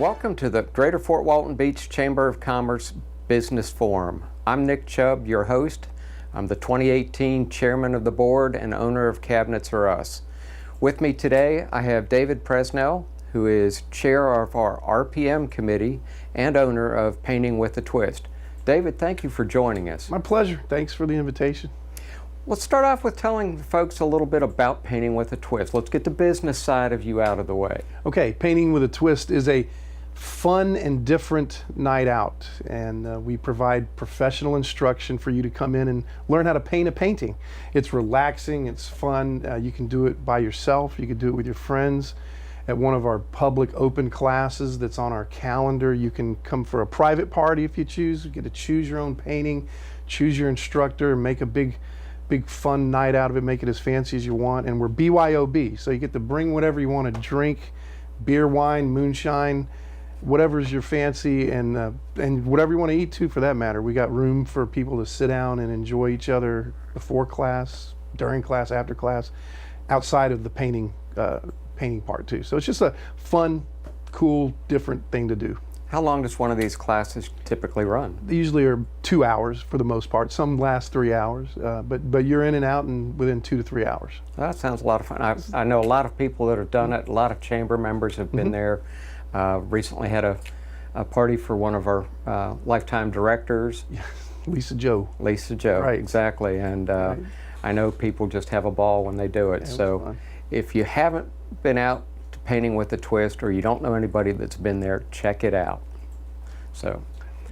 Welcome to the Greater Fort Walton Beach Chamber of Commerce Business Forum. I'm Nick Chubb, your host. I'm the 2018 Chairman of the Board and owner of Cabinets-RRR-Us. With me today, I have David Presnell, who is Chair of our RPM Committee and owner of Painting with a Twist. David, thank you for joining us. My pleasure. Thanks for the invitation. Let's start off with telling folks a little bit about Painting with a Twist. Let's get the business side of you out of the way. Okay, Painting with a Twist is a fun and different night out, and we provide professional instruction for you to come in and learn how to paint a painting. It's relaxing, it's fun. You can do it by yourself, you can do it with your friends at one of our public open classes that's on our calendar. You can come for a private party if you choose. You get to choose your own painting, choose your instructor, make a big fun night out of it, make it as fancy as you want. And we're BYOB, so you get to bring whatever you want to drink, beer, wine, moonshine, whatever's your fancy, and whatever you want to eat too, for that matter. We got room for people to sit down and enjoy each other before class, during class, after class, outside of the painting part too. So it's just a fun, cool, different thing to do. How long does one of these classes typically run? They usually are 2 hours for the most part. Some last 3 hours, but you're in and out within 2 to 3 hours. That sounds a lot of fun. I know a lot of people that have done it. A lot of chamber members have been there. Recently had a party for one of our lifetime directors. Lisa Jo. Lisa Jo, right. Exactly. And right. I know people just have a ball when they do it. Yeah, so if you haven't been out to Painting with a Twist, or you don't know anybody that's been there, check it out. So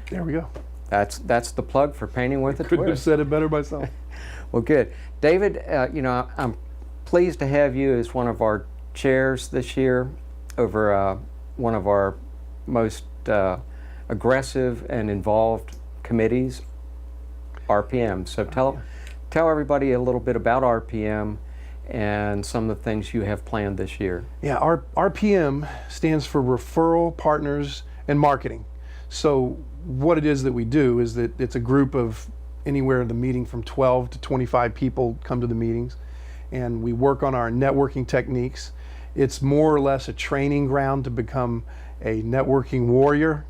there we go. That's the plug for Painting with a Twist. Couldn't have said it better myself. Well, good. David, I'm pleased to have you as one of our chairs this year over one of our most aggressive and involved committees, RPM. So tell everybody a little bit about RPM and some of the things you have planned this year. Yeah, our RPM stands for Referral, Partners, and Marketing. So what it is that we do is that it's a group of anywhere in the meeting from 12 to 25 people come to the meetings, and we work on our networking techniques. It's more or less a training ground to become a networking warrior,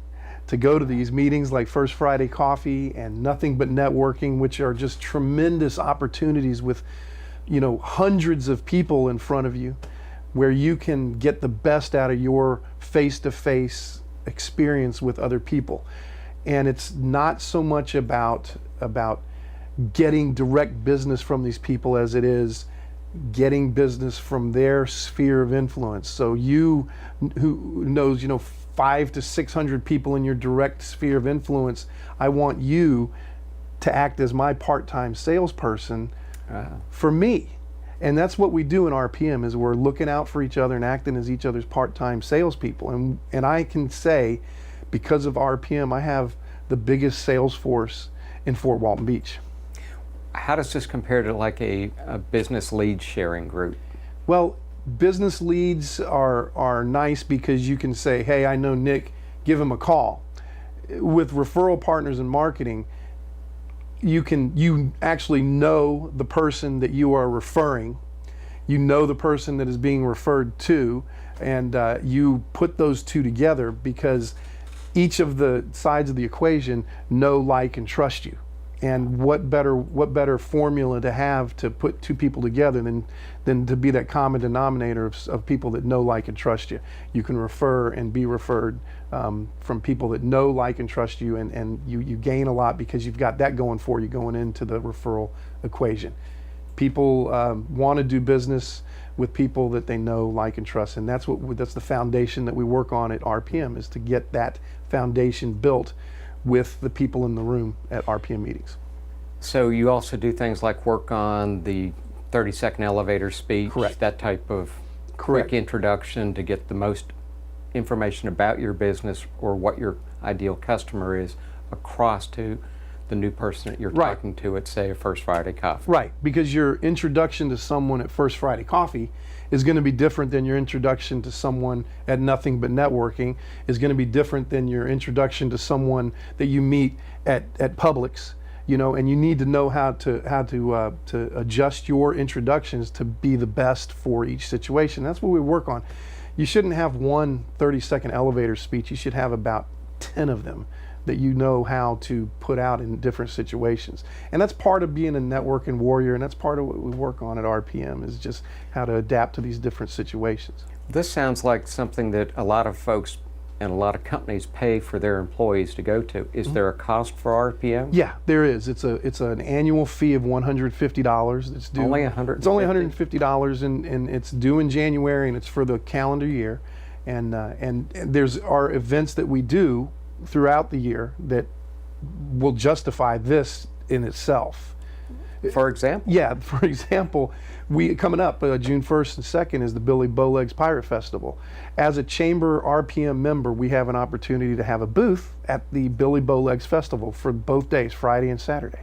to go to these meetings like First Friday Coffee and Nothing But Networking, which are just tremendous opportunities with hundreds of people in front of you, where you can get the best out of your face-to-face experience with other people. And it's not so much about getting direct business from these people as it is getting business from their sphere of influence. So you, who knows 500 to 600 people in your direct sphere of influence, I want you to act as my part-time salesperson for me. And that's what we do in RPM, is we're looking out for each other and acting as each other's part-time salespeople. And I can say, because of RPM, I have the biggest sales force in Fort Walton Beach. How does this compare to like a business lead sharing group? Well, business leads are nice because you can say, hey, I know Nick, give him a call. With referral partners and marketing, you actually know the person that you are referring, you know the person that is being referred to, and you put those two together because each of the sides of the equation know, like, and trust you. And what better formula to have to put two people together than to be that common denominator of people that know, like, and trust you. You can refer and be referred from people that know, like, and trust you, and you gain a lot because you've got that going for you going into the referral equation. People want to do business with people that they know, like, and trust, and that's the foundation that we work on at RPM, is to get that foundation built with the people in the room at RPM meetings. So you also do things like work on the 30-second elevator speech, Correct. That type of Correct. quick introduction to get the most information about your business or what your ideal customer is across to the new person that you're Right. talking to at, say, a First Friday Coffee. Right, because your introduction to someone at First Friday Coffee is going to be different than your introduction to someone at Nothing But Networking, is going to be different than your introduction to someone that you meet at Publix, and you need to know how to adjust your introductions to be the best for each situation. That's what we work on. you shouldn't have one 30-second elevator speech. You should have about 10 of them that you know how to put out in different situations. And that's part of being a networking warrior, and that's part of what we work on at RPM, is just how to adapt to these different situations. This sounds like something that a lot of folks and a lot of companies pay for their employees to go to. Is there a cost for RPM? Yeah, there is. It's an annual fee of $150. It's due. Only $150? It's only $150, and it's due in January, and it's for the calendar year. And there's our events that we do throughout the year that will justify this in itself. For example? Yeah, for example, we coming up June 1st and 2nd is the Billy Bowlegs Pirate Festival. As a Chamber RPM member, we have an opportunity to have a booth at the Billy Bowlegs Festival for both days, Friday and Saturday,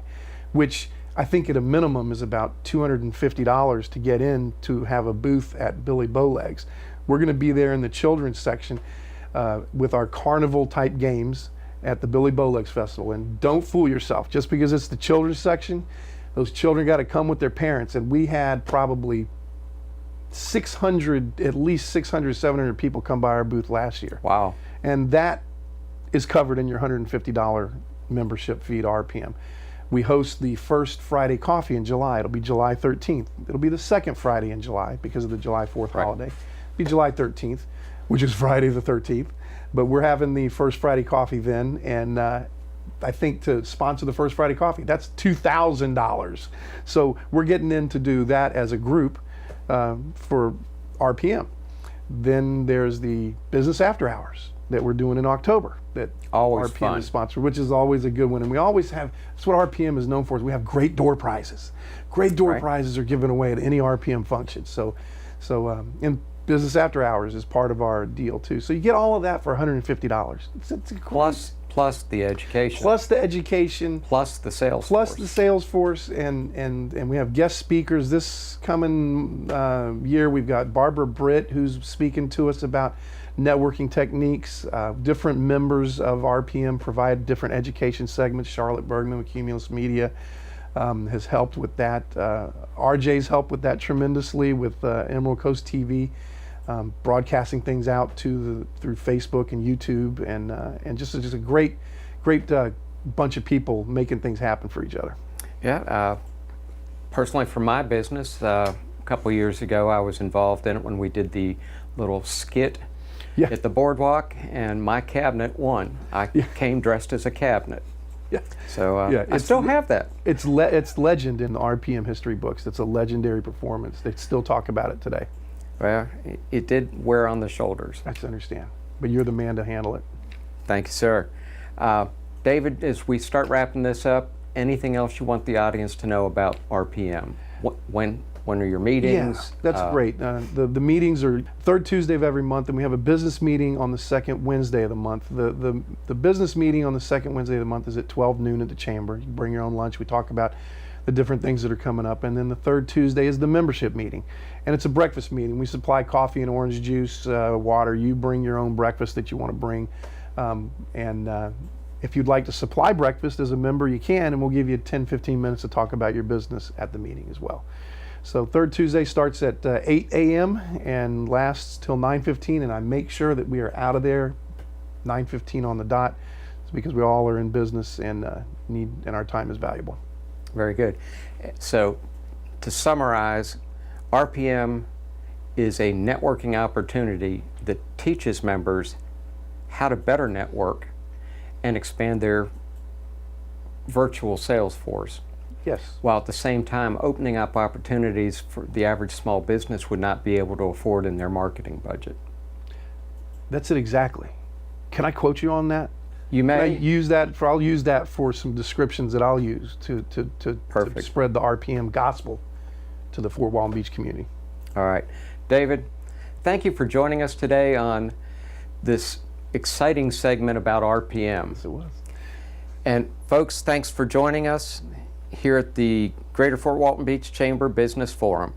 which I think at a minimum is about $250 to get in to have a booth at Billy Bowlegs. We're going to be there in the children's section with our carnival type games at the Billy Bowlegs Festival. And don't fool yourself, just because it's the children's section, those children got to come with their parents. And we had probably 600, at least 600, 700 people come by our booth last year. Wow. And that is covered in your $150 membership fee to RPM. We host the first Friday coffee in July. It'll be July 13th. It'll be the second Friday in July because of the July 4th holiday. It'll be July 13th, which is Friday the 13th. But we're having the first Friday coffee then, and I think to sponsor the first Friday coffee, that's $2,000. So we're getting in to do that as a group for RPM. Then there's the business after hours that we're doing in October that always RPM fun. is sponsored, which is always a good one. And we always have, that's what RPM is known for, is we have great door prizes. Great door prizes are given away at any RPM function. So and business after hours is part of our deal too. So you get all of that for $150. It's Plus the education. Plus the education. Plus the sales Plus force. the sales force, and we have guest speakers this coming year. We've got Barbara Britt, who's speaking to us about networking techniques. Different members of RPM provide different education segments. Charlotte Bergman with Cumulus Media has helped with that. RJ's helped with that tremendously with Emerald Coast TV. Broadcasting things out through Facebook and YouTube, and just a great bunch of people making things happen for each other. Yeah, personally for my business, a couple years ago I was involved in it when we did the little skit at the boardwalk, and my cabinet won. I came dressed as a cabinet. Yeah. So I still have that. It's legend in the RPM history books. It's a legendary performance. They still talk about it today. Well, it did wear on the shoulders. I understand, but you're the man to handle it. Thank you, sir. David, as we start wrapping this up, anything else you want the audience to know about RPM? When are your meetings? Yeah, that's great. The meetings are third Tuesday of every month, and we have a business meeting on the second Wednesday of the month. The business meeting on the second Wednesday of the month is at 12 noon at the Chamber. You bring your own lunch. We talk about the different things that are coming up. And then the third Tuesday is the membership meeting. And it's a breakfast meeting. We supply coffee and orange juice, water. You bring your own breakfast that you want to bring. If you'd like to supply breakfast as a member, you can, and we'll give you 10-15 minutes to talk about your business at the meeting as well. So third Tuesday starts at 8 a.m. and lasts till 9:15, and I make sure that we are out of there 9:15 on the dot. It's because we all are in business and our time is valuable. Very good. So to summarize, RPM is a networking opportunity that teaches members how to better network and expand their virtual sales force. Yes. While at the same time opening up opportunities for the average small business would not be able to afford in their marketing budget. That's it exactly. Can I quote you on that? You may. I'll use that for some descriptions that I'll use to spread the RPM gospel to the Fort Walton Beach community. All right. David, thank you for joining us today on this exciting segment about RPM. Yes, it was. And folks, thanks for joining us here at the Greater Fort Walton Beach Chamber Business Forum.